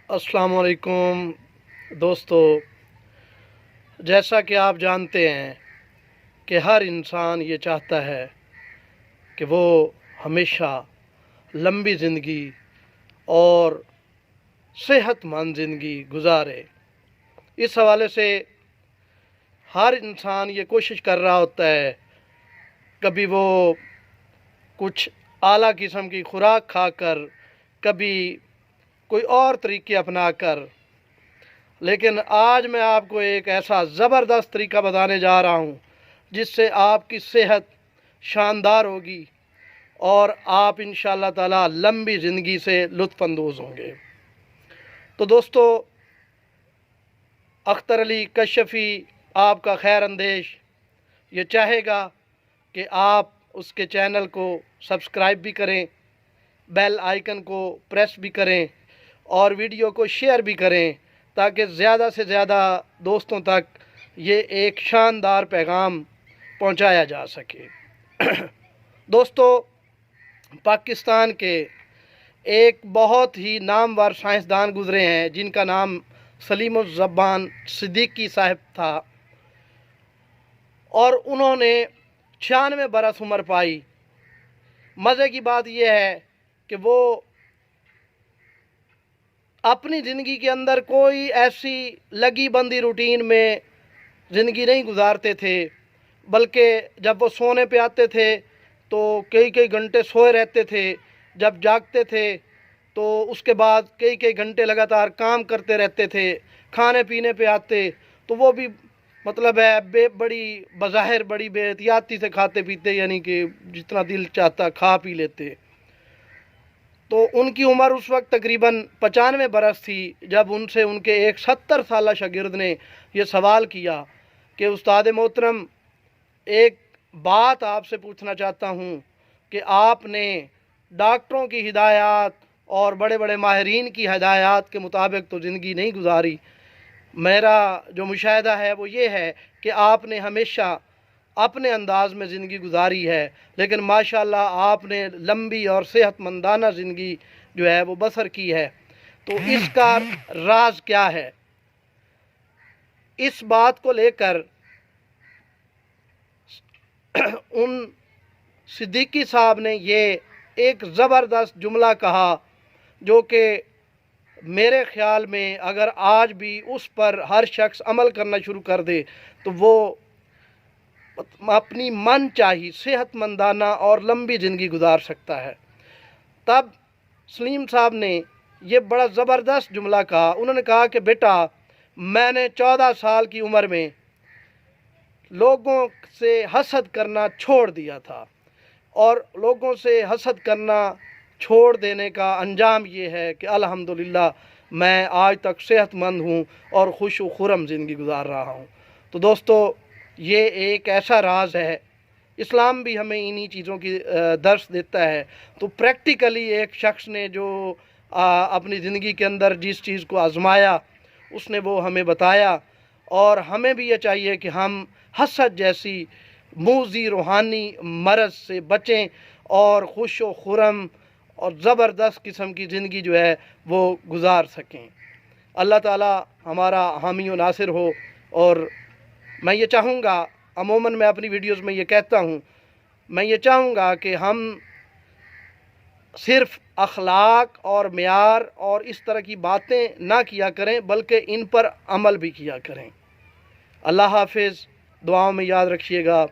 अस्सलाम वालेकुम दोस्तों, जैसा कि आप जानते हैं कि हर इंसान ये चाहता है कि वो हमेशा लंबी ज़िंदगी और सेहतमंद ज़िंदगी गुजारे। इस हवाले से हर इंसान ये कोशिश कर रहा होता है, कभी वो कुछ आला किस्म की खुराक खाकर, कभी कोई और तरीके अपनाकर। लेकिन आज मैं आपको एक ऐसा ज़बरदस्त तरीका बताने जा रहा हूँ जिससे आपकी सेहत शानदार होगी और आप इंशाअल्लाह ताला लंबी ज़िंदगी से लुत्फ़अंदोज़ होंगे। तो दोस्तों, अख्तर अली कश्यफ़ी आपका खैर अंदेश ये चाहेगा कि आप उसके चैनल को सब्सक्राइब भी करें, बेल आइकन को प्रेस भी करें और वीडियो को शेयर भी करें, ताकि ज़्यादा से ज़्यादा दोस्तों तक ये एक शानदार पैगाम पहुंचाया जा सके। दोस्तों, पाकिस्तान के एक बहुत ही नामवर साइंसदान गुज़रे हैं जिनका नाम सलीमुज़्ज़बान सिद्दीकी साहब था, और उन्होंने 96 बरस उम्र पाई। मज़े की बात यह है कि वो अपनी ज़िंदगी के अंदर कोई ऐसी लगी बंदी रूटीन में ज़िंदगी नहीं गुजारते थे, बल्कि जब वो सोने पे आते थे तो कई कई घंटे सोए रहते थे। जब जागते थे तो उसके बाद कई कई घंटे लगातार काम करते रहते थे। खाने पीने पे आते तो वो भी मतलब है बड़ी बज़ाहिर बड़ी बेहतियाती से खाते पीते, यानी कि जितना दिल चाहता खा पी लेते। तो उनकी उम्र उस वक्त तकरीबन 95 बरस थी जब उनसे उनके एक 70 साला शागिर्द ने यह सवाल किया कि उस्ताद मोहतरम, एक बात आपसे पूछना चाहता हूँ कि आपने डॉक्टरों की हिदायत और बड़े बड़े माहिरीन की हिदायत के मुताबिक तो ज़िंदगी नहीं गुजारी। मेरा जो मुशाहिदा है वो ये है कि आपने हमेशा अपने अंदाज में ज़िंदगी गुजारी है, लेकिन माशाल्लाह आपने लंबी और सेहतमंदाना ज़िंदगी जो है वो बसर की है। तो इसका राज क्या है? इस बात को लेकर उन सिद्दीकी साहब ने ये एक ज़बरदस्त जुमला कहा, जो कि मेरे ख़्याल में अगर आज भी उस पर हर शख्स अमल करना शुरू कर दे तो वो अपनी मन चाही सेहतमंदाना और लंबी ज़िंदगी गुजार सकता है। तब सलीम साहब ने ये बड़ा ज़बरदस्त जुमला कहा। उन्होंने कहा कि बेटा, मैंने 14 साल की उम्र में लोगों से हसद करना छोड़ दिया था, और लोगों से हसद करना छोड़ देने का अंजाम ये है कि अल्हम्दुलिल्लाह मैं आज तक सेहतमंद हूँ और खुश व खुरम ज़िंदगी गुजार रहा हूँ। तो दोस्तों, ये एक ऐसा राज है, इस्लाम भी हमें इन्हीं चीज़ों की दर्स देता है। तो प्रैक्टिकली एक शख्स ने जो अपनी ज़िंदगी के अंदर जिस चीज़ को आज़माया उसने वो हमें बताया, और हमें भी ये चाहिए कि हम हसद जैसी मूज़ी रूहानी मरज़ से बचें और खुश व खुरम और ज़बरदस्त किस्म की ज़िंदगी जो है वो गुजार सकें। अल्लाह ताला हमारा हामी व नासिर हो। और मैं ये चाहूँगा, अमूमन मैं अपनी वीडियोज़ में ये कहता हूँ, मैं ये चाहूँगा कि हम सिर्फ़ अखलाक और मेयार और इस तरह की बातें ना किया करें, बल्कि इन पर अमल भी किया करें। अल्लाह हाफ़िज़। दुआओं में याद रखिएगा।